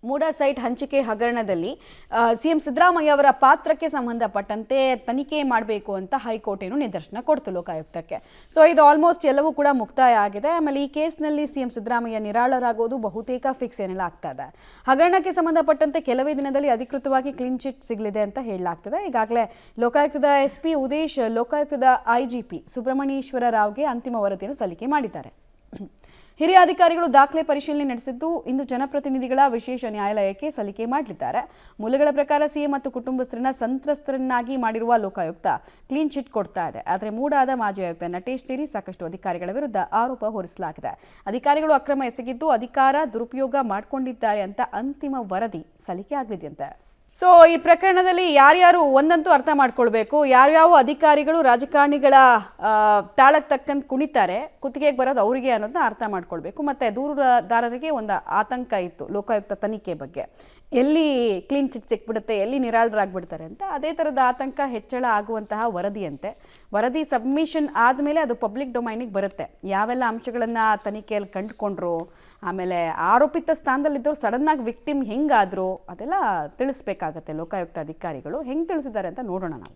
MUDA site ಹಂಚಿಕೆ ಹಗರಣದಲ್ಲಿ CM Siddaramaiah ಅವರ ಪಾತ್ರಕ್ಕೆ ಸಂಬಂಧಪಟ್ಟಂತೆ ತನಿಖೆ ಮಾಡಬೇಕು ಅಂತ ಹೈಕೋರ್ಟ್ ಏನು ನಿರ್ದೇಶನ ಕೊಡ್ತು ಲೋಕಾಯುಕ್ತಕ್ಕೆ. ಸೊ ಇದು ಆಲ್ಮೋಸ್ಟ್ ಎಲ್ಲವೂ ಕೂಡ ಮುಕ್ತಾಯ ಆಗಿದೆ. ಆಮೇಲೆ ಈ ಕೇಸ್ನಲ್ಲಿ ಸಿಎಂ ಸಿದ್ದರಾಮಯ್ಯ ನಿರಾಳರಾಗೋದು ಬಹುತೇಕ ಫಿಕ್ಸ್ ಏನೆಲ್ಲ ಆಗ್ತಾ ಇದೆ. ಹಗರಣಕ್ಕೆ ಸಂಬಂಧಪಟ್ಟಂತೆ ಕೆಲವೇ ದಿನದಲ್ಲಿ ಅಧಿಕೃತವಾಗಿ ಕ್ಲೀನ್ ಚಿಟ್ ಸಿಗಲಿದೆ ಅಂತ ಹೇಳಲಾಗ್ತದೆ. ಈಗಾಗಲೇ ಲೋಕಾಯುಕ್ತದ SP ಉದೇಶ್ ಲೋಕಾಯುಕ್ತದ IGP ಸುಬ್ರಹ್ಮಣ್ಯೇಶ್ವರ ರಾವ್ಗೆ ಅಂತಿಮ ವರದಿಯನ್ನು ಸಲ್ಲಿಕೆ ಮಾಡಿದ್ದಾರೆ. ಹಿರಿಯ ಅಧಿಕಾರಿಗಳು ದಾಖಲೆ ಪರಿಶೀಲನೆ ನಡೆಸಿದ್ದು ಇಂದು ಜನಪ್ರತಿನಿಧಿಗಳ ವಿಶೇಷ ನ್ಯಾಯಾಲಯಕ್ಕೆ ಸಲ್ಲಿಕೆ ಮಾಡಲಿದ್ದಾರೆ. ಮೂಲಗಳ ಪ್ರಕಾರ ಸಿಎಂ ಮತ್ತು ಕುಟುಂಬಸ್ಥರನ್ನ ಸಂತ್ರಸ್ತರನ್ನಾಗಿ ಮಾಡಿರುವ ಲೋಕಾಯುಕ್ತ ಕ್ಲೀನ್ ಚಿಟ್ ಕೊಡ್ತಾ ಇದೆ. ಆದರೆ ಮೂಡಾದ ಮಾಜಿ ಆಯುಕ್ತ ನಟೇಶ್ ಸೇರಿ ಸಾಕಷ್ಟು ಅಧಿಕಾರಿಗಳ ವಿರುದ್ಧ ಆರೋಪ ಹೊರಿಸಲಾಗಿದೆ. ಅಧಿಕಾರಿಗಳು ಅಕ್ರಮ ಎಸಗಿದ್ದು ಅಧಿಕಾರ ದುರುಪಯೋಗ ಮಾಡಿಕೊಂಡಿದ್ದಾರೆ ಅಂತ ಅಂತಿಮ ವರದಿ ಸಲ್ಲಿಕೆ ಆಗಲಿದೆಯಂತೆ. ಸೊ ಈ ಪ್ರಕರಣದಲ್ಲಿ ಯಾರ್ಯಾರು ಒಂದಂತೂ ಅರ್ಥ ಮಾಡ್ಕೊಳ್ಬೇಕು, ಯಾರ್ಯಾವ ಅಧಿಕಾರಿಗಳು ರಾಜಕಾರಣಿಗಳ ತಾಳಕ್ಕೆ ತಕ್ಕಂತ ಕುಣಿತಾರೆ, ಕುತ್ತಿಗೆಗೆ ಬರೋದು ಅವರಿಗೆ ಅನ್ನೋದನ್ನ ಅರ್ಥ ಮಾಡ್ಕೊಳ್ಬೇಕು. ಮತ್ತು ದೂರುದಾರರಿಗೆ ಒಂದು ಆತಂಕ ಇತ್ತು ಲೋಕಾಯುಕ್ತ ತನಿಖೆ ಬಗ್ಗೆ, ಎಲ್ಲಿ ಕ್ಲೀನ್ ಚಿಟ್ ಸಿಕ್ಬಿಡುತ್ತೆ, ಎಲ್ಲಿ ನಿರಾಳರಾಗ್ಬಿಡ್ತಾರೆ ಅಂತ. ಅದೇ ಥರದ ಆತಂಕ ಹೆಚ್ಚಳ ಆಗುವಂತಹ ವರದಿಯಂತೆ. ವರದಿ ಸಬ್ಮಿಷನ್ ಆದಮೇಲೆ ಅದು ಪಬ್ಲಿಕ್ ಡೊಮೈನಿಗೆ ಬರುತ್ತೆ. ಯಾವೆಲ್ಲ ಅಂಶಗಳನ್ನು ತನಿಖೆಯಲ್ಲಿ ಕಂಡುಕೊಂಡ್ರು, ಆಮೇಲೆ ಆರೋಪಿತ ಸ್ಥಾನದಲ್ಲಿದ್ದವ್ರು ಸಡನ್ನಾಗಿ ವಿಕ್ಟಿಮ್ ಹೆಂಗಾದ್ರು ಅದೆಲ್ಲ ತಿಳಿಸ್ಬೇಕಾಗತ್ತೆ ಲೋಕಾಯುಕ್ತ ಅಧಿಕಾರಿಗಳು. ಹೆಂಗೆ ತಿಳಿಸಿದ್ದಾರೆ ಅಂತ ನೋಡೋಣ ನಾವು.